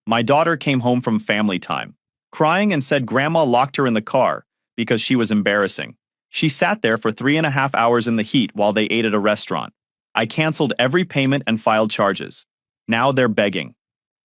My daughter came home from family time, crying and said Grandma locked her in the car because she was embarrassing. She sat there for 3.5 hours in the heat while they ate at a restaurant. I canceled every payment and filed charges. Now they're begging.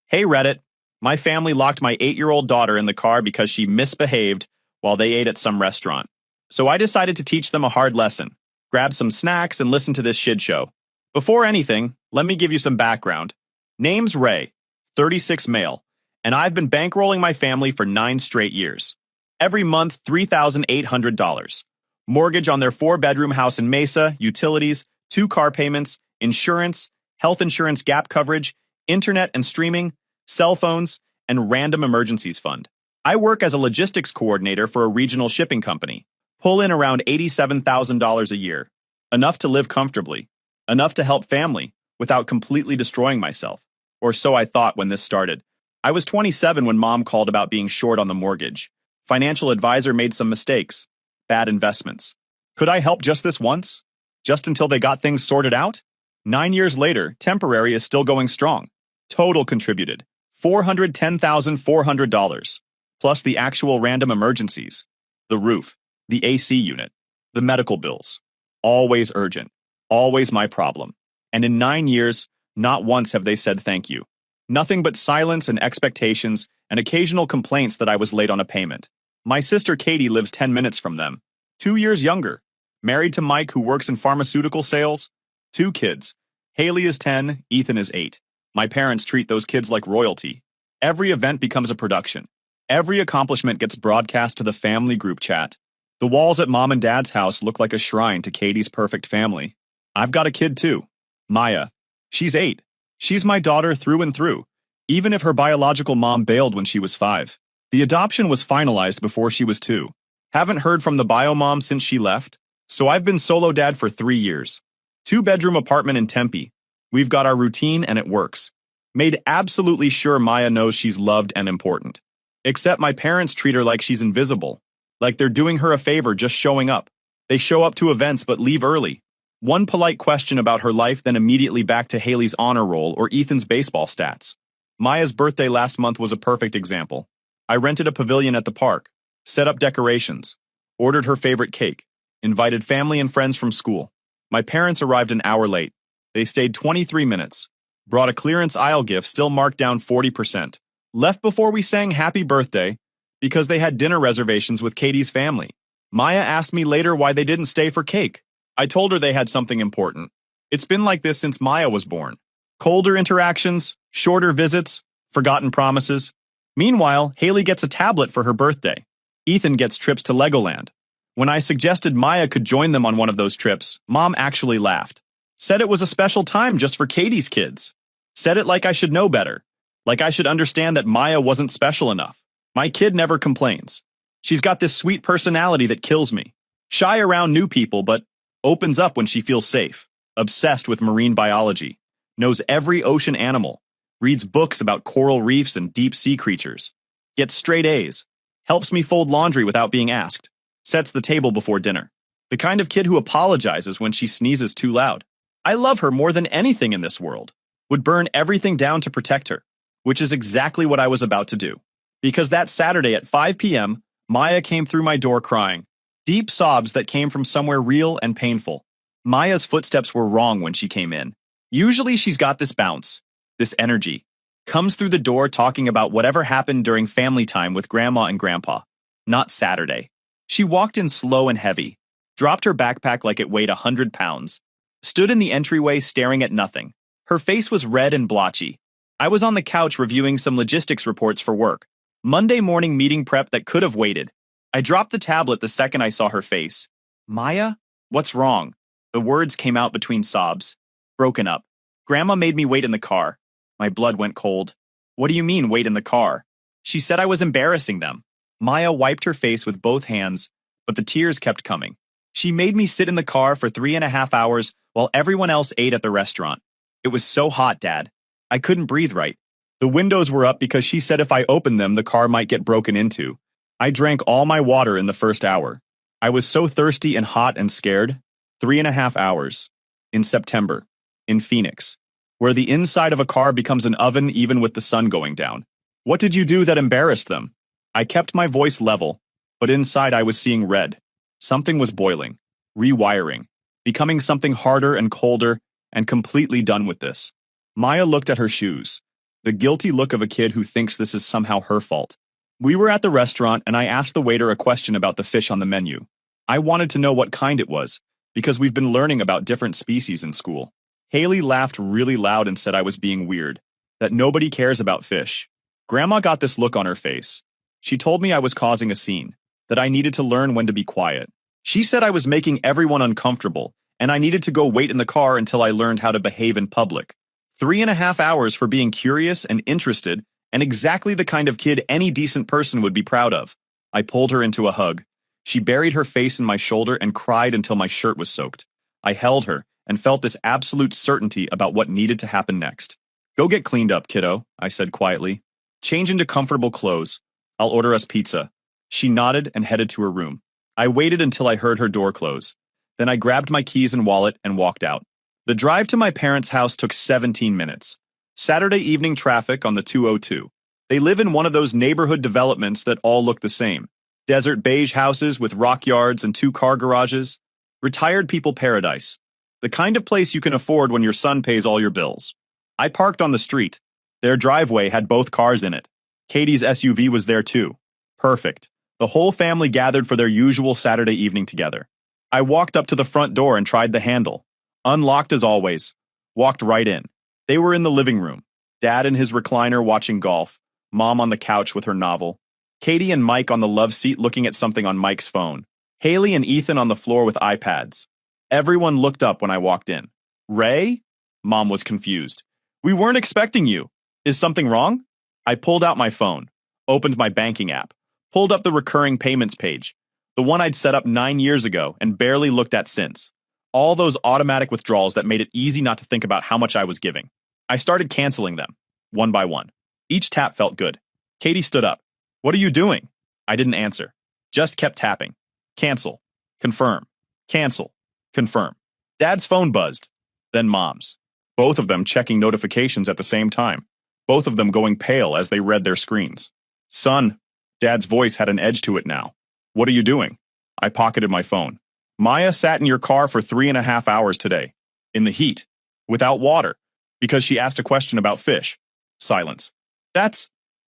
Hey Reddit, my family locked my 8-year-old daughter in the car because she misbehaved while they ate at some restaurant. So I decided to teach them a hard lesson. Grab some snacks and listen to this shit show. Before anything, let me give you some background. Name's Ray, 36 male, and I've been bankrolling my family for 9 straight years. Every month, $3,800. Mortgage on their 4-bedroom house in Mesa, utilities, 2 car payments, insurance, health insurance gap coverage, internet and streaming, cell phones, and random emergencies fund. I work as a logistics coordinator for a regional shipping company. Pull in around $87,000 a year. Enough to live comfortably. Enough to help family without completely destroying myself. Or so I thought when this started. I was 27 when Mom called about being short on the mortgage. Financial advisor made some mistakes. Bad investments. Could I help just this once? Just until they got things sorted out? 9 years later, temporary is still going strong. Total contributed. $410,400. Plus the actual random emergencies. The roof. The AC unit. The medical bills. Always urgent. Always my problem. And in 9 years, not once have they said thank you. Nothing but silence and expectations and occasional complaints that I was late on a payment. My sister Katie lives 10 minutes from them. 2 years younger. Married to Mike, who works in pharmaceutical sales. 2 kids. Haley is 10, Ethan is 8. My parents treat those kids like royalty. Every event becomes a production. Every accomplishment gets broadcast to the family group chat. The walls at Mom and Dad's house look like a shrine to Katie's perfect family. I've got a kid too. Maya. She's 8. She's my daughter through and through, even if her biological mom bailed when she was 5. The adoption was finalized before she was 2. Haven't heard from the bio mom since she left, so I've been solo dad for 3 years. 2-bedroom apartment in Tempe. We've got our routine and it works. Made absolutely sure Maya knows she's loved and important. Except my parents treat her like she's invisible. Like they're doing her a favor just showing up. They show up to events but leave early. One polite question about her life, then immediately back to Haley's honor roll or Ethan's baseball stats. Maya's birthday last month was a perfect example. I rented a pavilion at the park, set up decorations, ordered her favorite cake, invited family and friends from school. My parents arrived an hour late. They stayed 23 minutes, brought a clearance aisle gift still marked down 40%, left before we sang happy birthday because they had dinner reservations with Katie's family. Maya asked me later why they didn't stay for cake. I told her they had something important. It's been like this since Maya was born. Colder interactions, shorter visits, forgotten promises. Meanwhile, Haley gets a tablet for her birthday. Ethan gets trips to Legoland. When I suggested Maya could join them on one of those trips, Mom actually laughed. Said it was a special time just for Katie's kids. Said it like I should know better. Like I should understand that Maya wasn't special enough. My kid never complains. She's got this sweet personality that kills me. Shy around new people, but opens up when she feels safe. Obsessed with marine biology. Knows every ocean animal. Reads books about coral reefs and deep sea creatures. Gets straight A's. Helps me fold laundry without being asked. Sets the table before dinner. The kind of kid who apologizes when she sneezes too loud. I love her more than anything in this world. Would burn everything down to protect her. Which is exactly what I was about to do. Because that Saturday at 5 p.m., Maya came through my door crying. Deep sobs that came from somewhere real and painful. Maya's footsteps were wrong when she came in. Usually she's got this bounce, this energy. Comes through the door talking about whatever happened during family time with Grandma and Grandpa. Not Saturday. She walked in slow and heavy. Dropped her backpack like it weighed 100 pounds. Stood in the entryway staring at nothing. Her face was red and blotchy. I was on the couch reviewing some logistics reports for work. Monday morning meeting prep that could have waited. I dropped the tablet the second I saw her face. Maya? What's wrong? The words came out between sobs. Broken up. Grandma made me wait in the car. My blood went cold. What do you mean, wait in the car? She said I was embarrassing them. Maya wiped her face with both hands, but the tears kept coming. She made me sit in the car for 3.5 hours while everyone else ate at the restaurant. It was so hot, Dad. I couldn't breathe right. The windows were up because she said if I opened them, the car might get broken into. I drank all my water in the first hour. I was so thirsty and hot and scared. 3.5 hours. In September. In Phoenix. Where the inside of a car becomes an oven even with the sun going down. What did you do that embarrassed them? I kept my voice level, but inside I was seeing red. Something was boiling, rewiring, becoming something harder and colder, and completely done with this. Maya looked at her shoes, the guilty look of a kid who thinks this is somehow her fault. We were at the restaurant and I asked the waiter a question about the fish on the menu. I wanted to know what kind it was, because we've been learning about different species in school. Haley laughed really loud and said I was being weird, that nobody cares about fish. Grandma got this look on her face. She told me I was causing a scene, that I needed to learn when to be quiet. She said I was making everyone uncomfortable, and I needed to go wait in the car until I learned how to behave in public. 3.5 hours for being curious and interested, and exactly the kind of kid any decent person would be proud of. I pulled her into a hug. She buried her face in my shoulder and cried until my shirt was soaked. I held her and felt this absolute certainty about what needed to happen next. Go get cleaned up, kiddo, I said quietly. Change into comfortable clothes. I'll order us pizza. She nodded and headed to her room. I waited until I heard her door close. Then I grabbed my keys and wallet and walked out. The drive to my parents' house took 17 minutes. Saturday evening traffic on the 202. They live in one of those neighborhood developments that all look the same. Desert beige houses with rock yards and 2-car garages. Retired people paradise. The kind of place you can afford when your son pays all your bills. I parked on the street. Their driveway had both cars in it. Katie's SUV was there too. Perfect. The whole family gathered for their usual Saturday evening together. I walked up to the front door and tried the handle. Unlocked as always. Walked right in. They were in the living room. Dad in his recliner watching golf. Mom on the couch with her novel. Katie and Mike on the love seat looking at something on Mike's phone. Haley and Ethan on the floor with iPads. Everyone looked up when I walked in. Ray? Mom was confused. We weren't expecting you. Is something wrong? I pulled out my phone, opened my banking app, pulled up the recurring payments page, the one I'd set up 9 years ago and barely looked at since. All those automatic withdrawals that made it easy not to think about how much I was giving. I started canceling them, one by one. Each tap felt good. Katie stood up. What are you doing? I didn't answer. Just kept tapping. Cancel. Confirm. Cancel. Confirm. Dad's phone buzzed. Then Mom's. Both of them checking notifications at the same time. Both of them going pale as they read their screens. Son. Dad's voice had an edge to it now. What are you doing? I pocketed my phone. Maya sat in your car for 3.5 hours today. In the heat. Without water. Because she asked a question about fish. Silence.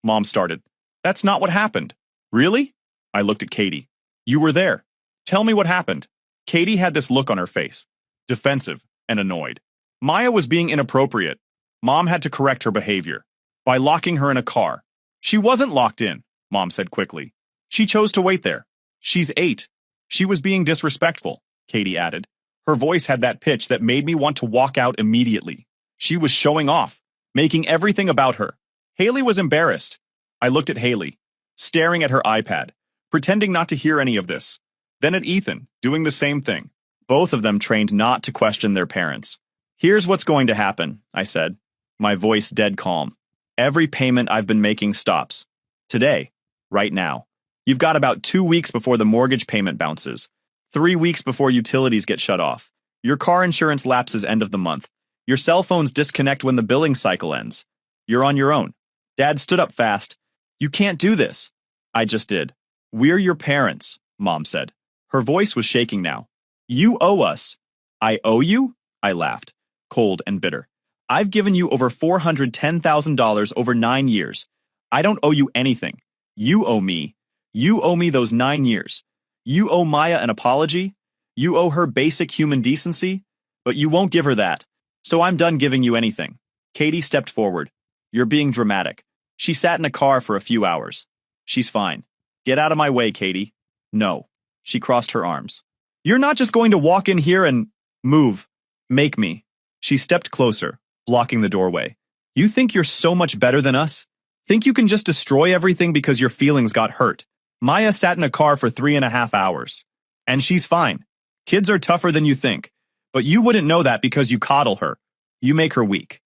Mom started. That's not what happened. Really? I looked at Katie. You were there. Tell me what happened. Katie had this look on her face. Defensive and annoyed. Maya was being inappropriate. Mom had to correct her behavior. By locking her in a car. She wasn't locked in, Mom said quickly. She chose to wait there. She's 8. She was being disrespectful, Katie added. Her voice had that pitch that made me want to walk out immediately. She was showing off, making everything about her. Haley was embarrassed. I looked at Haley, staring at her iPad, pretending not to hear any of this. Then at Ethan, doing the same thing. Both of them trained not to question their parents. Here's what's going to happen, I said, my voice dead calm. Every payment I've been making stops. Today. Right now. You've got about 2 weeks before the mortgage payment bounces. 3 weeks before utilities get shut off. Your car insurance lapses end of the month. Your cell phones disconnect when the billing cycle ends. You're on your own. Dad stood up fast. You can't do this. I just did. We're your parents, Mom said. Her voice was shaking now. You owe us. I owe you? I laughed, cold and bitter. I've given you over $410,000 over 9 years. I don't owe you anything. You owe me. You owe me those 9 years. You owe Maya an apology. You owe her basic human decency. But you won't give her that. So I'm done giving you anything. Katie stepped forward. You're being dramatic. She sat in a car for a few hours. She's fine. Get out of my way, Katie. No. She crossed her arms. You're not just going to walk in here and move. Make me. She stepped closer, blocking the doorway. You think you're so much better than us? Think you can just destroy everything because your feelings got hurt? Maya sat in a car for 3.5 hours. And she's fine. Kids are tougher than you think. But you wouldn't know that because you coddle her. You make her weak.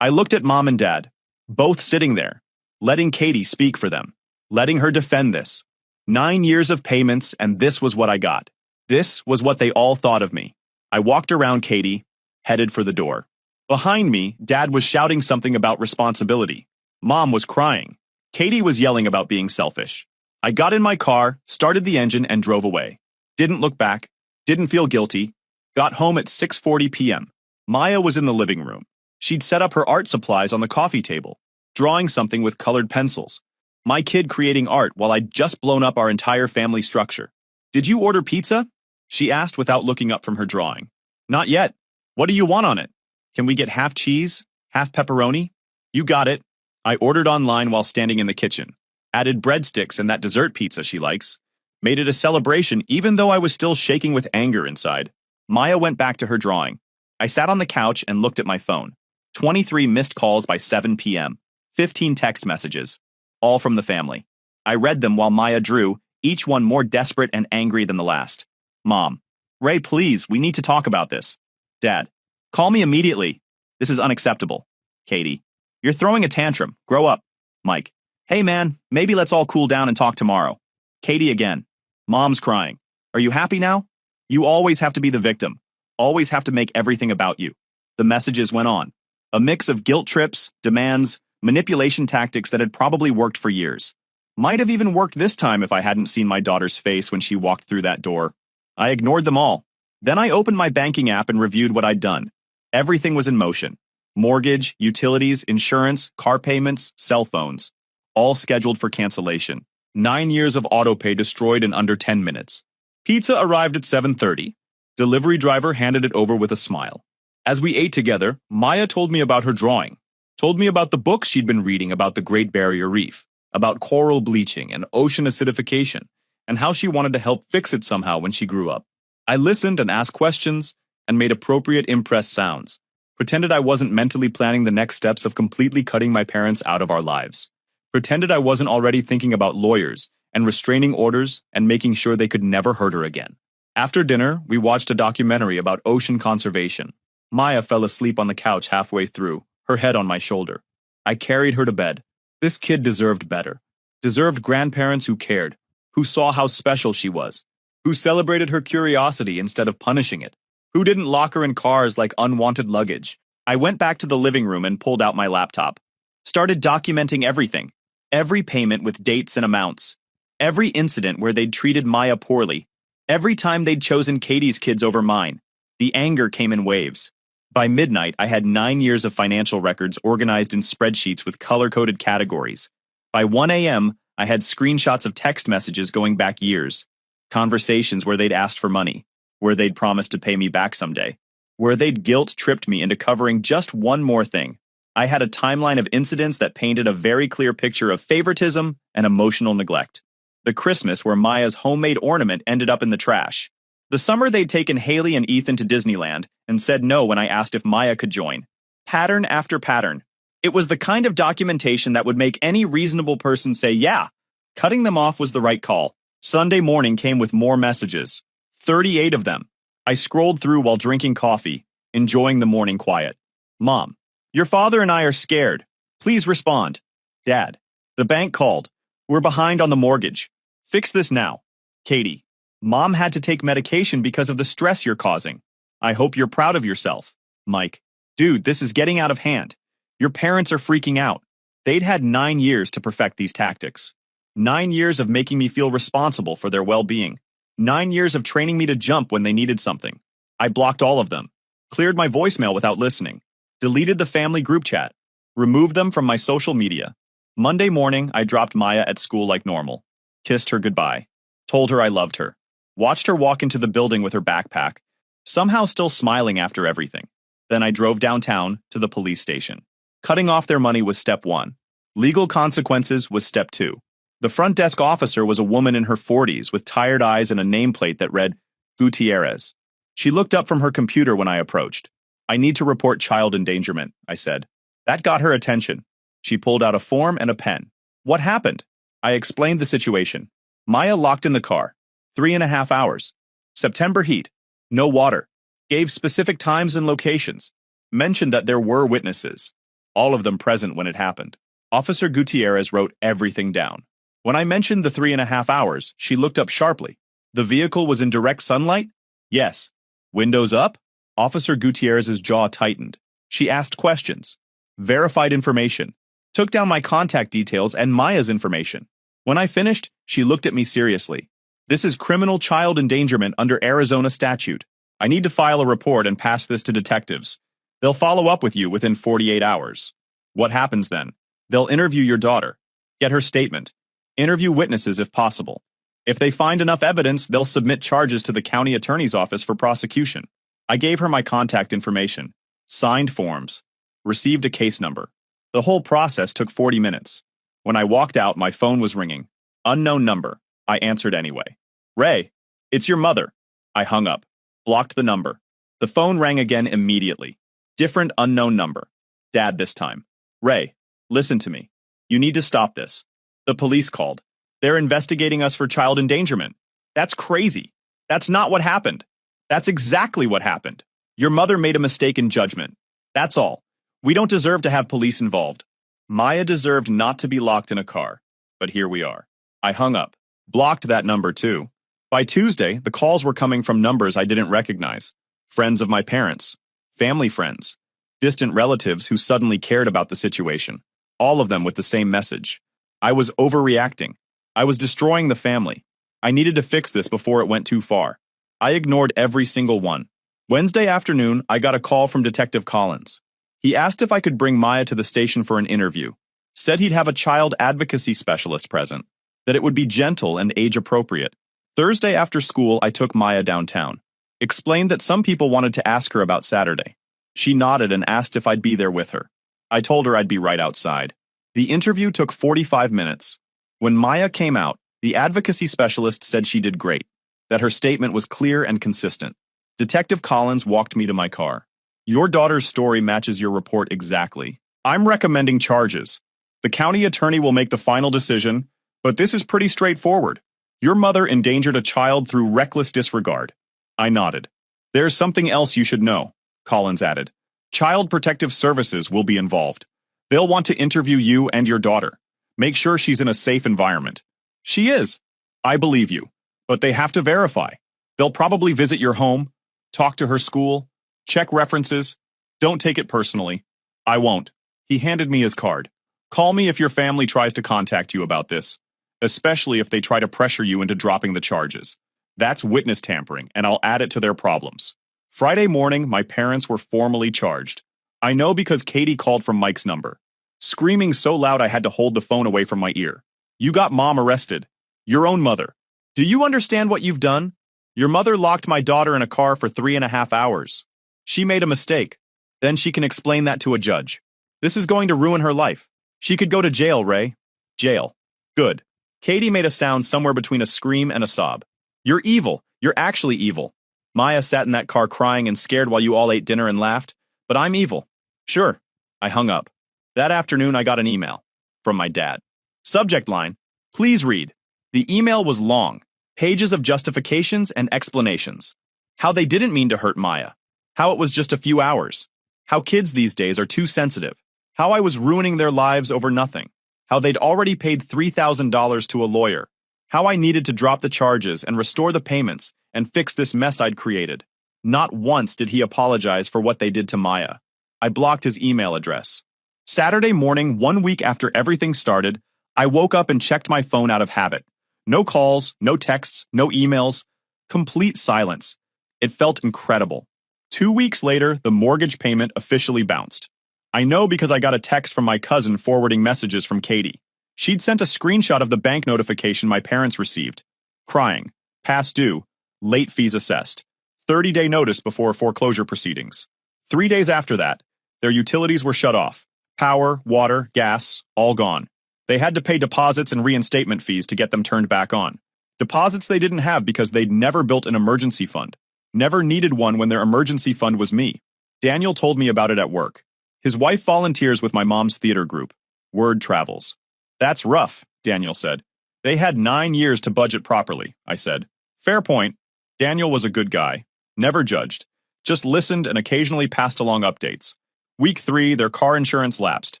I looked at Mom and Dad, both sitting there, letting Katie speak for them, letting her defend this. 9 years of payments, and this was what I got. This was what they all thought of me. I walked around Katie, headed for the door. Behind me, Dad was shouting something about responsibility. Mom was crying. Katie was yelling about being selfish. I got in my car, started the engine, and drove away. Didn't look back, didn't feel guilty. Got home at 6:40 p.m. Maya was in the living room. She'd set up her art supplies on the coffee table, drawing something with colored pencils. My kid creating art while I'd just blown up our entire family structure. "Did you order pizza?" she asked without looking up from her drawing. "Not yet. What do you want on it? Can we get half cheese, half pepperoni?" "You got it." I ordered online while standing in the kitchen. Added breadsticks and that dessert pizza she likes. Made it a celebration even though I was still shaking with anger inside. Maya went back to her drawing. I sat on the couch and looked at my phone. 23 missed calls by 7 p.m. 15 text messages. All from the family. I read them while Maya drew, each one more desperate and angry than the last. Mom. "Ray, please, we need to talk about this." Dad. "Call me immediately. This is unacceptable." Katie. "You're throwing a tantrum. Grow up." Mike. "Hey man, maybe let's all cool down and talk tomorrow." Katie again. Mom's crying. "Are you happy now? You always have to be the victim. Always have to make everything about you." The messages went on. A mix of guilt trips, demands, manipulation tactics that had probably worked for years. Might have even worked this time if I hadn't seen my daughter's face when she walked through that door. I ignored them all. Then I opened my banking app and reviewed what I'd done. Everything was in motion. Mortgage, utilities, insurance, car payments, cell phones. All scheduled for cancellation. 9 years of autopay destroyed in under 10 minutes. Pizza arrived at 7:30. Delivery driver handed it over with a smile. As we ate together, Maya told me about her drawing. Told me about the books she'd been reading about the Great Barrier Reef, about coral bleaching and ocean acidification, and how she wanted to help fix it somehow when she grew up. I listened and asked questions and made appropriate impressed sounds. Pretended I wasn't mentally planning the next steps of completely cutting my parents out of our lives. Pretended I wasn't already thinking about lawyers and restraining orders and making sure they could never hurt her again. After dinner, we watched a documentary about ocean conservation. Maya fell asleep on the couch halfway through, her head on my shoulder. I carried her to bed. This kid deserved better. Deserved grandparents who cared, who saw how special she was, who celebrated her curiosity instead of punishing it, who didn't lock her in cars like unwanted luggage. I went back to the living room and pulled out my laptop. Started documenting everything. Every payment with dates and amounts. Every incident where they'd treated Maya poorly. Every time they'd chosen Katie's kids over mine. The anger came in waves. By midnight, I had 9 years of financial records organized in spreadsheets with color-coded categories. By 1 a.m., I had screenshots of text messages going back years. Conversations where they'd asked for money, where they'd promised to pay me back someday, where they'd guilt-tripped me into covering just one more thing. I had a timeline of incidents that painted a very clear picture of favoritism and emotional neglect. The Christmas where Maya's homemade ornament ended up in the trash. The summer they'd taken Haley and Ethan to Disneyland and said no when I asked if Maya could join. Pattern after pattern. It was the kind of documentation that would make any reasonable person say, yeah. Cutting them off was the right call. Sunday morning came with more messages. 38 of them. I scrolled through while drinking coffee, enjoying the morning quiet. Mom, your father and I are scared. Please respond. Dad, the bank called. We're behind on the mortgage. Fix this now. Katie, Mom had to take medication because of the stress you're causing. I hope you're proud of yourself. Mike, dude, this is getting out of hand. Your parents are freaking out. They'd had 9 years to perfect these tactics. 9 years of making me feel responsible for their well-being. 9 years of training me to jump when they needed something. I blocked all of them. Cleared my voicemail without listening. Deleted the family group chat. Removed them from my social media. Monday morning, I dropped Maya at school like normal. Kissed her goodbye. Told her I loved her. Watched her walk into the building with her backpack, somehow still smiling after everything. Then I drove downtown to the police station. Cutting off their money was step 1. Legal consequences was step 2. The front desk officer was a woman in her 40s with tired eyes and a nameplate that read, Gutierrez. She looked up from her computer when I approached. I need to report child endangerment, I said. That got her attention. She pulled out a form and a pen. What happened? I explained the situation. Maya locked in the car. 3.5 hours. September heat. No water. Gave specific times and locations. Mentioned that there were witnesses. All of them present when it happened. Officer Gutierrez wrote everything down. When I mentioned the 3.5 hours, she looked up sharply. The vehicle was in direct sunlight? Yes. Windows up? Officer Gutierrez's jaw tightened. She asked questions. Verified information. Took down my contact details and Maya's information. When I finished, she looked at me seriously. This is criminal child endangerment under Arizona statute. I need to file a report and pass this to detectives. They'll follow up with you within 48 hours. What happens then? They'll interview your daughter. Get her statement. Interview witnesses if possible. If they find enough evidence, they'll submit charges to the county attorney's office for prosecution. I gave her my contact information, signed forms, received a case number. The whole process took 40 minutes. When I walked out, my phone was ringing. Unknown number. I answered anyway. Ray, it's your mother. I hung up, blocked the number. The phone rang again immediately. Different unknown number. Dad this time. Ray, listen to me. You need to stop this. The police called. They're investigating us for child endangerment. That's crazy. That's not what happened. That's exactly what happened. Your mother made a mistake in judgment. That's all. We don't deserve to have police involved. Maya deserved not to be locked in a car. But here we are. I hung up. Blocked that number too. By Tuesday, the calls were coming from numbers I didn't recognize. Friends of my parents. Family friends. Distant relatives who suddenly cared about the situation. All of them with the same message. I was overreacting. I was destroying the family. I needed to fix this before it went too far. I ignored every single one. Wednesday afternoon, I got a call from Detective Collins. He asked if I could bring Maya to the station for an interview. Said he'd have a child advocacy specialist present. That it would be gentle and age-appropriate. Thursday after school, I took Maya downtown. Explained that some people wanted to ask her about Saturday. She nodded and asked if I'd be there with her. I told her I'd be right outside. The interview took 45 minutes. When Maya came out, the advocacy specialist said she did great, that her statement was clear and consistent. Detective Collins walked me to my car. Your daughter's story matches your report exactly. I'm recommending charges. The county attorney will make the final decision, but this is pretty straightforward. Your mother endangered a child through reckless disregard. I nodded. There's something else you should know, Collins added. Child Protective Services will be involved. They'll want to interview you and your daughter. Make sure she's in a safe environment. She is. I believe you. But they have to verify. They'll probably visit your home, talk to her school, check references. Don't take it personally. I won't. He handed me his card. Call me if your family tries to contact you about this, especially if they try to pressure you into dropping the charges. That's witness tampering, and I'll add it to their problems. Friday morning, my parents were formally charged. I know because Katie called from Mike's number. Screaming so loud I had to hold the phone away from my ear. You got Mom arrested. Your own mother. Do you understand what you've done? Your mother locked my daughter in a car for 3.5 hours. She made a mistake. Then she can explain that to a judge. This is going to ruin her life. She could go to jail, Ray. Jail. Good. Katie made a sound somewhere between a scream and a sob. You're evil. You're actually evil. Maya sat in that car crying and scared while you all ate dinner and laughed. But I'm evil. Sure. I hung up. That afternoon, I got an email from my dad. Subject line, please read. The email was long, pages of justifications and explanations. How they didn't mean to hurt Maya. How it was just a few hours. How kids these days are too sensitive. How I was ruining their lives over nothing. How they'd already paid $3,000 to a lawyer. How I needed to drop the charges and restore the payments and fix this mess I'd created. Not once did he apologize for what they did to Maya. I blocked his email address. Saturday morning, 1 week after everything started, I woke up and checked my phone out of habit. No calls, no texts, no emails. Complete silence. It felt incredible. 2 weeks later, the mortgage payment officially bounced. I know because I got a text from my cousin forwarding messages from Katie. She'd sent a screenshot of the bank notification my parents received. Crying. Past due. Late fees assessed. 30-day notice before foreclosure proceedings. 3 days after that, their utilities were shut off. Power, water, gas, all gone. They had to pay deposits and reinstatement fees to get them turned back on. Deposits they didn't have because they'd never built an emergency fund. Never needed one when their emergency fund was me. Daniel told me about it at work. His wife volunteers with my mom's theater group. Word travels. That's rough, Daniel said. They had 9 years to budget properly, I said. Fair point. Daniel was a good guy. Never judged. Just listened and occasionally passed along updates. Week 3, their car insurance lapsed.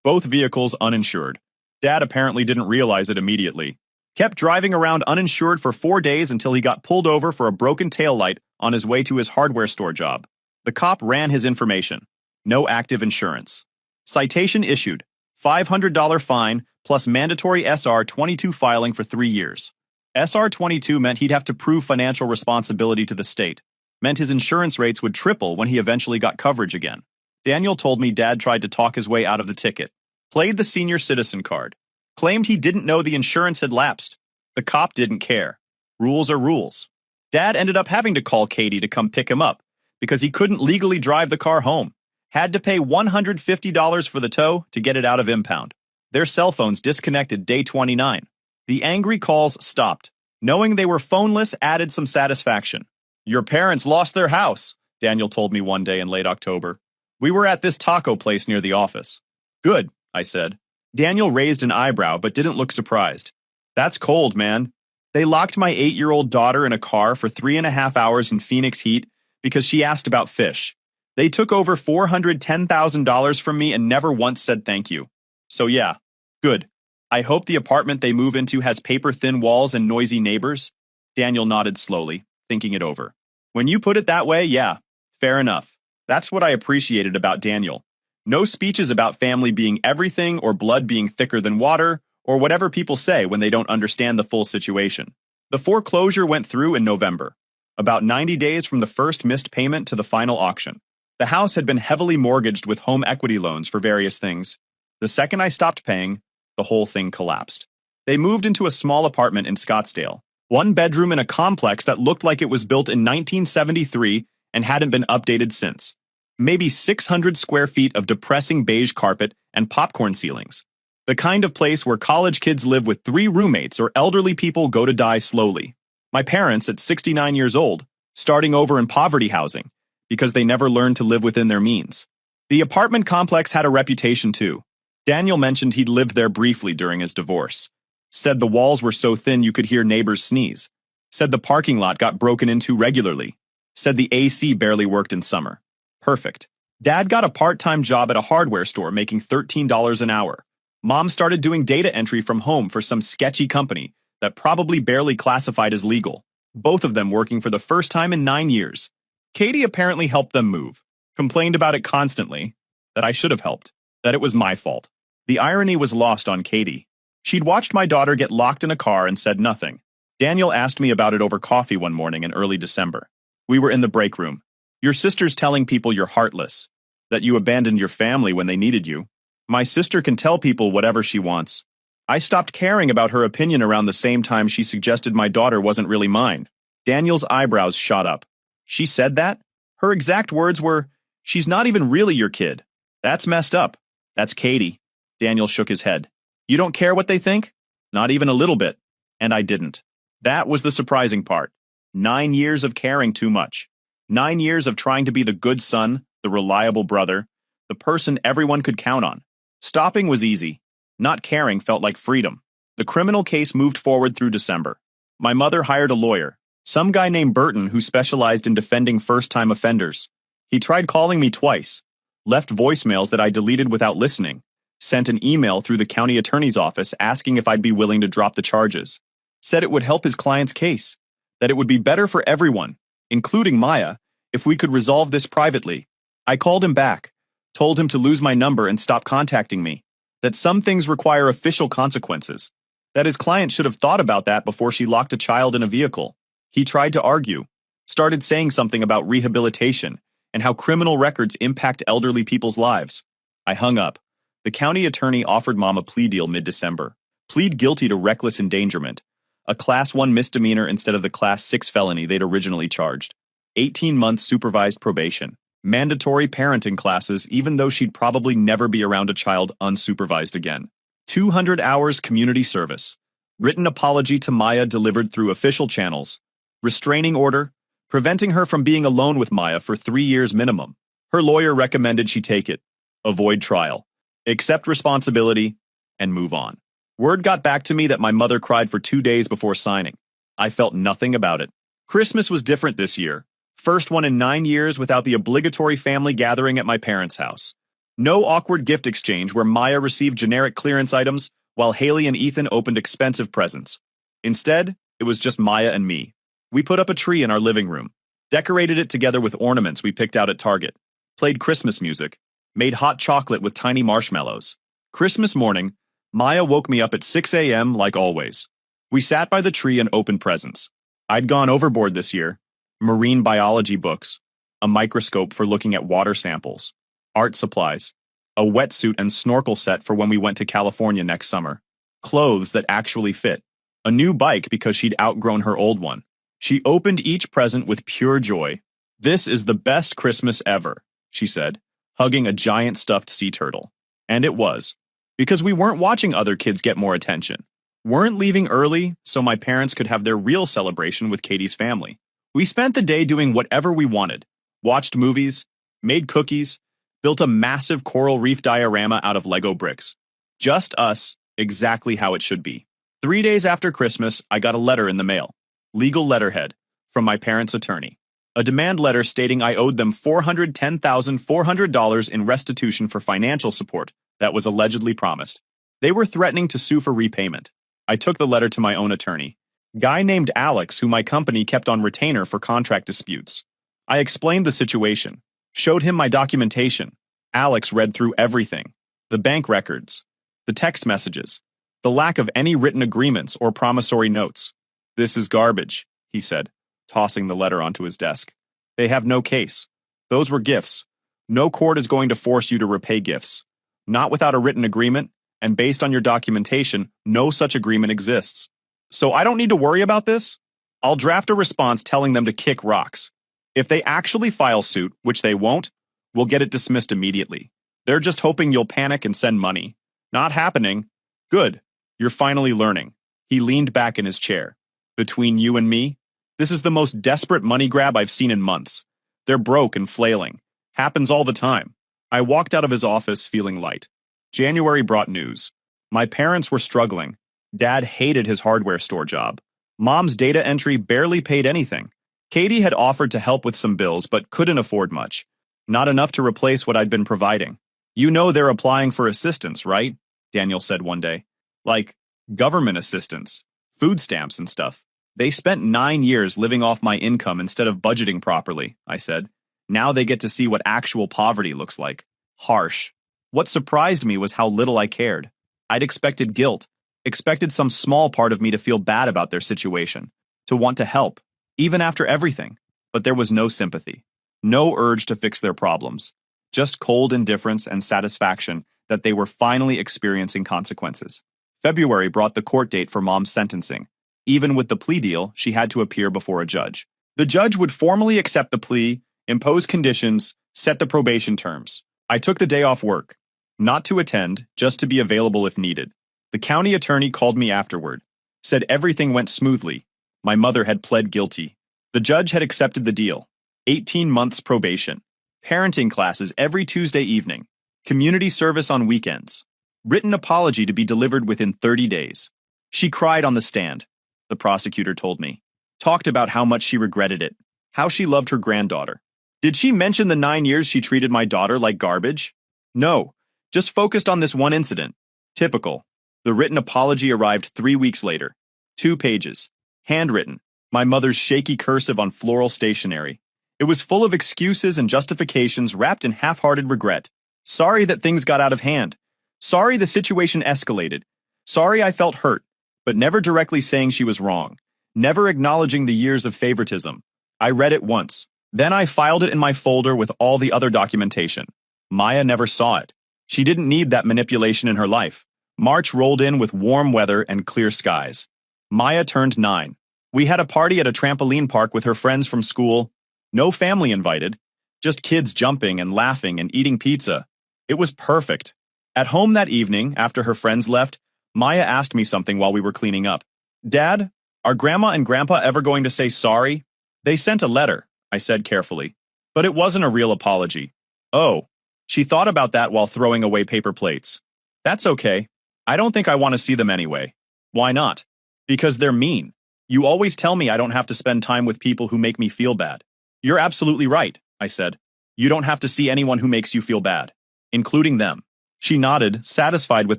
Both vehicles uninsured. Dad apparently didn't realize it immediately. Kept driving around uninsured for 4 days until he got pulled over for a broken taillight on his way to his hardware store job. The cop ran his information. No active insurance. Citation issued. $500 fine, plus mandatory SR-22 filing for 3 years. SR-22 meant he'd have to prove financial responsibility to the state. Meant his insurance rates would triple when he eventually got coverage again. Daniel told me Dad tried to talk his way out of the ticket. Played the senior citizen card. Claimed he didn't know the insurance had lapsed. The cop didn't care. Rules are rules. Dad ended up having to call Katie to come pick him up because he couldn't legally drive the car home. Had to pay $150 for the tow to get it out of impound. Their cell phones disconnected day 29. The angry calls stopped. Knowing they were phoneless added some satisfaction. Your parents lost their house, Daniel told me one day in late October. We were at this taco place near the office. Good, I said. Daniel raised an eyebrow but didn't look surprised. That's cold, man. They locked my 8-year-old daughter in a car for 3.5 hours in Phoenix heat because she asked about fish. They took over $410,000 from me and never once said thank you. So yeah, good. I hope the apartment they move into has paper-thin walls and noisy neighbors. Daniel nodded slowly, thinking it over. When you put it that way, yeah, fair enough. That's what I appreciated about Daniel. No speeches about family being everything or blood being thicker than water, or whatever people say when they don't understand the full situation. The foreclosure went through in November, about 90 days from the first missed payment to the final auction. The house had been heavily mortgaged with home equity loans for various things. The second I stopped paying, the whole thing collapsed. They moved into a small apartment in Scottsdale, 1 bedroom in a complex that looked like it was built in 1973 and hadn't been updated since. Maybe 600 square feet of depressing beige carpet and popcorn ceilings. The kind of place where college kids live with 3 roommates or elderly people go to die slowly. My parents, at 69 years old, starting over in poverty housing because they never learned to live within their means. The apartment complex had a reputation too. Daniel mentioned he'd lived there briefly during his divorce. Said the walls were so thin you could hear neighbors sneeze. Said the parking lot got broken into regularly. Said the AC barely worked in summer. Perfect. Dad got a part-time job at a hardware store making $13 an hour. Mom started doing data entry from home for some sketchy company that probably barely classified as legal. Both of them working for the first time in 9 years. Katie apparently helped them move. Complained about it constantly. That I should have helped. That it was my fault. The irony was lost on Katie. She'd watched my daughter get locked in a car and said nothing. Daniel asked me about it over coffee one morning in early December. We were in the break room. Your sister's telling people you're heartless. That you abandoned your family when they needed you. My sister can tell people whatever she wants. I stopped caring about her opinion around the same time she suggested my daughter wasn't really mine. Daniel's eyebrows shot up. She said that? Her exact words were, "She's not even really your kid. That's messed up. That's Katie." Daniel shook his head. You don't care what they think? Not even a little bit. And I didn't. That was the surprising part. 9 years of caring too much. 9 years of trying to be the good son, the reliable brother, the person everyone could count on. Stopping was easy. Not caring felt like freedom. The criminal case moved forward through December. My mother hired a lawyer, some guy named Burton who specialized in defending first-time offenders. He tried calling me twice, left voicemails that I deleted without listening, sent an email through the county attorney's office asking if I'd be willing to drop the charges. Said it would help his client's case, that it would be better for everyone, including Maya, if we could resolve this privately. I called him back, told him to lose my number and stop contacting me, that some things require official consequences, that his client should have thought about that before she locked a child in a vehicle. He tried to argue, started saying something about rehabilitation and how criminal records impact elderly people's lives. I hung up. The county attorney offered Mom a plea deal mid-December. Plead guilty to reckless endangerment, a Class 1 misdemeanor instead of the Class 6 felony they'd originally charged. 18 months supervised probation. Mandatory parenting classes even though she'd probably never be around a child unsupervised again. 200 hours community service. Written apology to Maya delivered through official channels. Restraining order, preventing her from being alone with Maya for 3 years minimum. Her lawyer recommended she take it. Avoid trial. Accept responsibility, and move on. Word got back to me that my mother cried for 2 days before signing. I felt nothing about it. Christmas was different this year. First one in 9 years without the obligatory family gathering at my parents' house. No awkward gift exchange where Maya received generic clearance items while Haley and Ethan opened expensive presents. Instead, it was just Maya and me. We put up a tree in our living room, decorated it together with ornaments we picked out at Target, played Christmas music, made hot chocolate with tiny marshmallows, Christmas morning, Maya woke me up at 6 a.m. like always. We sat by the tree and opened presents. I'd gone overboard this year. Marine biology books, a microscope for looking at water samples, art supplies, a wetsuit and snorkel set for when we went to California next summer, clothes that actually fit, a new bike because she'd outgrown her old one. She opened each present with pure joy. "This is the best Christmas ever," she said, hugging a giant stuffed sea turtle. And it was. Because we weren't watching other kids get more attention. Weren't leaving early so my parents could have their real celebration with Katie's family. We spent the day doing whatever we wanted. Watched movies, made cookies, built a massive coral reef diorama out of Lego bricks. Just us, exactly how it should be. 3 days after Christmas, I got a letter in the mail. Legal letterhead, from my parents' attorney. A demand letter stating I owed them $410,400 in restitution for financial support that was allegedly promised. They were threatening to sue for repayment. I took the letter to my own attorney, guy named Alex, who my company kept on retainer for contract disputes. I explained the situation, showed him my documentation. Alex read through everything, the bank records, the text messages, the lack of any written agreements or promissory notes. "This is garbage," he said, tossing the letter onto his desk. "They have no case. Those were gifts. No court is going to force you to repay gifts. Not without a written agreement, and based on your documentation, no such agreement exists. So I don't need to worry about this? I'll draft a response telling them to kick rocks. If they actually file suit, which they won't, we'll get it dismissed immediately. They're just hoping you'll panic and send money. Not happening. Good. You're finally learning." He leaned back in his chair. "Between you and me, this is the most desperate money grab I've seen in months. They're broke and flailing. Happens all the time." I walked out of his office feeling light. January brought news. My parents were struggling. Dad hated his hardware store job. Mom's data entry barely paid anything. Katie had offered to help with some bills but couldn't afford much. Not enough to replace what I'd been providing. "You know they're applying for assistance, right?" Daniel said one day. "Like, government assistance, food stamps and stuff." "They spent 9 years living off my income instead of budgeting properly," I said. "Now they get to see what actual poverty looks like." Harsh. What surprised me was how little I cared. I'd expected guilt, expected some small part of me to feel bad about their situation, to want to help, even after everything. But there was no sympathy, no urge to fix their problems, just cold indifference and satisfaction that they were finally experiencing consequences. February brought the court date for Mom's sentencing. Even with the plea deal, she had to appear before a judge. The judge would formally accept the plea, impose conditions, set the probation terms. I took the day off work, not to attend, just to be available if needed. The county attorney called me afterward, said everything went smoothly. My mother had pled guilty. The judge had accepted the deal. 18 months probation, parenting classes every Tuesday evening, community service on weekends, written apology to be delivered within 30 days. She cried on the stand, the prosecutor told me. Talked about how much she regretted it, how she loved her granddaughter. Did she mention the 9 years she treated my daughter like garbage? No, just focused on this one incident. Typical. The written apology arrived 3 weeks later. 2 pages. Handwritten. My mother's shaky cursive on floral stationery. It was full of excuses and justifications wrapped in half-hearted regret. Sorry that things got out of hand. Sorry the situation escalated. Sorry I felt hurt, but never directly saying she was wrong. Never acknowledging the years of favoritism. I read it once. Then I filed it in my folder with all the other documentation. Maya never saw it. She didn't need that manipulation in her life. March rolled in with warm weather and clear skies. Maya turned 9. We had a party at a trampoline park with her friends from school. No family invited. Just kids jumping and laughing and eating pizza. It was perfect. At home that evening, after her friends left, Maya asked me something while we were cleaning up. "Dad, are Grandma and Grandpa ever going to say sorry?" "They sent a letter," I said carefully. "But it wasn't a real apology." "Oh." She thought about that while throwing away paper plates. "That's okay. I don't think I want to see them anyway." "Why not?" "Because they're mean. You always tell me I don't have to spend time with people who make me feel bad." "You're absolutely right," I said. "You don't have to see anyone who makes you feel bad, including them." She nodded, satisfied with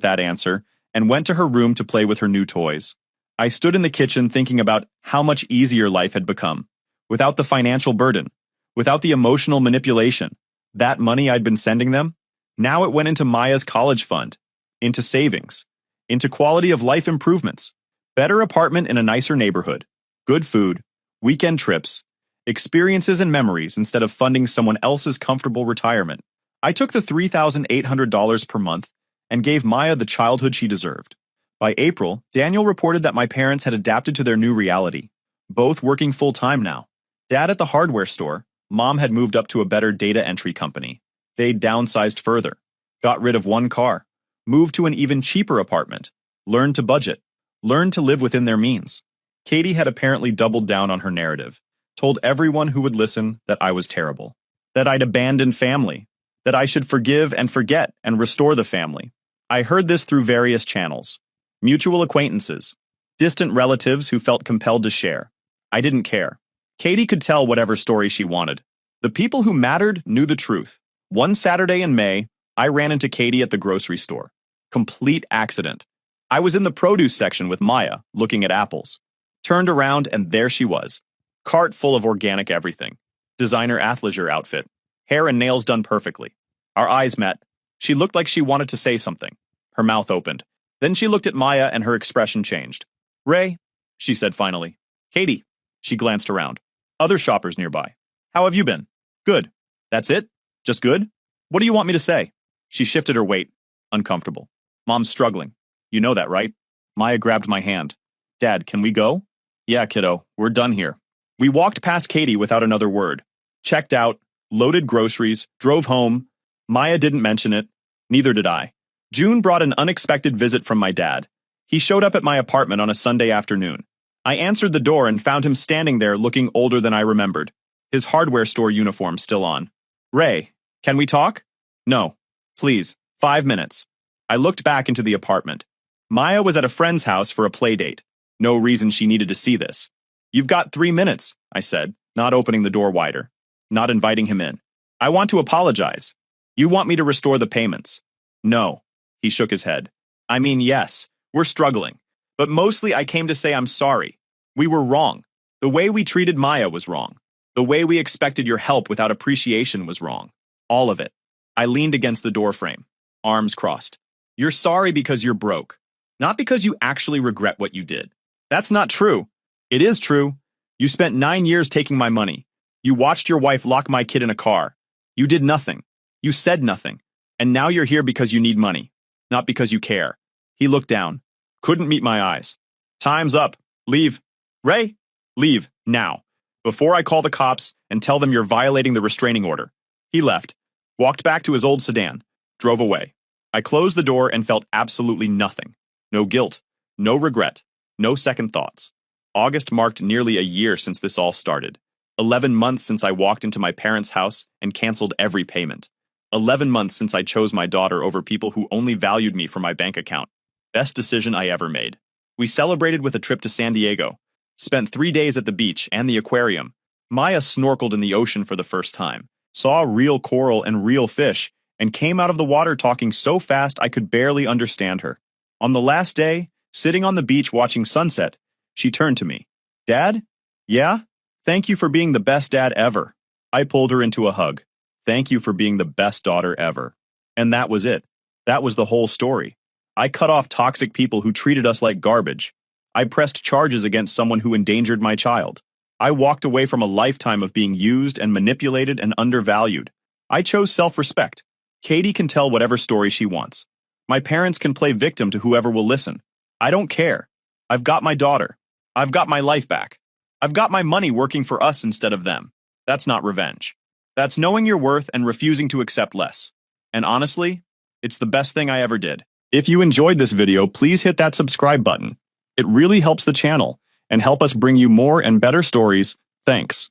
that answer, and went to her room to play with her new toys. I stood in the kitchen thinking about how much easier life had become. Without the financial burden, without the emotional manipulation. That money I'd been sending them, now it went into Maya's college fund. into savings, into quality of life improvements, better apartment in a nicer neighborhood, good food, weekend trips, experiences and memories instead of funding someone else's comfortable retirement. I took the $3,800 per month and gave Maya the childhood she deserved. By April, Daniel reported that my parents had adapted to their new reality, both working full-time now. Dad at the hardware store, Mom had moved up to a better data entry company. They'd downsized further, got rid of one car, moved to an even cheaper apartment, learned to budget, learned to live within their means. Katie had apparently doubled down on her narrative, told everyone who would listen that I was terrible, that I'd abandoned family, that I should forgive and forget and restore the family. I heard this through various channels. Mutual acquaintances, distant relatives who felt compelled to share. I didn't care. Katie could tell whatever story she wanted. The people who mattered knew the truth. One Saturday in May, I ran into Katie at the grocery store. Complete accident. I was in the produce section with Maya, looking at apples. Turned around and there she was. Cart full of organic everything. Designer athleisure outfit. Hair and nails done perfectly. Our eyes met. She looked like she wanted to say something. Her mouth opened. Then she looked at Maya and her expression changed. "Ray," she said finally. "Katie." She glanced around. Other shoppers nearby. "How have you been?" "Good." "That's it? Just good? What do you want me to say?" She shifted her weight. Uncomfortable. "Mom's struggling. You know that, right?" Maya grabbed my hand. "Dad, can we go?" "Yeah, kiddo, we're done here." We walked past Katie without another word. Checked out, loaded groceries, drove home. Maya didn't mention it. Neither did I. June brought an unexpected visit from my dad. He showed up at my apartment on a Sunday afternoon. I answered the door and found him standing there looking older than I remembered, his hardware store uniform still on. "Ray, can we talk?" "No. Please, 5 minutes." I looked back into the apartment. Maya was at a friend's house for a play date. No reason she needed to see this. "You've got 3 minutes," I said, not opening the door wider, not inviting him in. "I want to apologize. You want me to restore the payments?" "No." He shook his head. "I mean, yes, we're struggling. But mostly I came to say I'm sorry. We were wrong. The way we treated Maya was wrong. The way we expected your help without appreciation was wrong. All of it." I leaned against the doorframe, arms crossed. "You're sorry because you're broke. Not because you actually regret what you did. That's not true." "It is true. You spent 9 years taking my money. You watched your wife lock my kid in a car. You did nothing. You said nothing. And now you're here because you need money. Not because you care." He looked down. Couldn't meet my eyes. "Time's up. Leave. Ray, leave, now. Before I call the cops and tell them you're violating the restraining order." He left, walked back to his old sedan, drove away. I closed the door and felt absolutely nothing. No guilt, no regret, no second thoughts. August marked nearly a year since this all started. 11 months since I walked into my parents' house and canceled every payment. 11 months since I chose my daughter over people who only valued me for my bank account. Best decision I ever made. We celebrated with a trip to San Diego. Spent 3 days at the beach and the aquarium. Maya snorkeled in the ocean for the first time, saw real coral and real fish, and came out of the water talking so fast I could barely understand her. On the last day, sitting on the beach watching sunset, she turned to me. "Dad? Yeah? Thank you for being the best dad ever." I pulled her into a hug. "Thank you for being the best daughter ever." And that was it. That was the whole story. I cut off toxic people who treated us like garbage. I pressed charges against someone who endangered my child. I walked away from a lifetime of being used and manipulated and undervalued. I chose self-respect. Katie can tell whatever story she wants. My parents can play victim to whoever will listen. I don't care. I've got my daughter. I've got my life back. I've got my money working for us instead of them. That's not revenge. That's knowing your worth and refusing to accept less. And honestly, it's the best thing I ever did. If you enjoyed this video, please hit that subscribe button. It really helps the channel and help us bring you more and better stories. Thanks.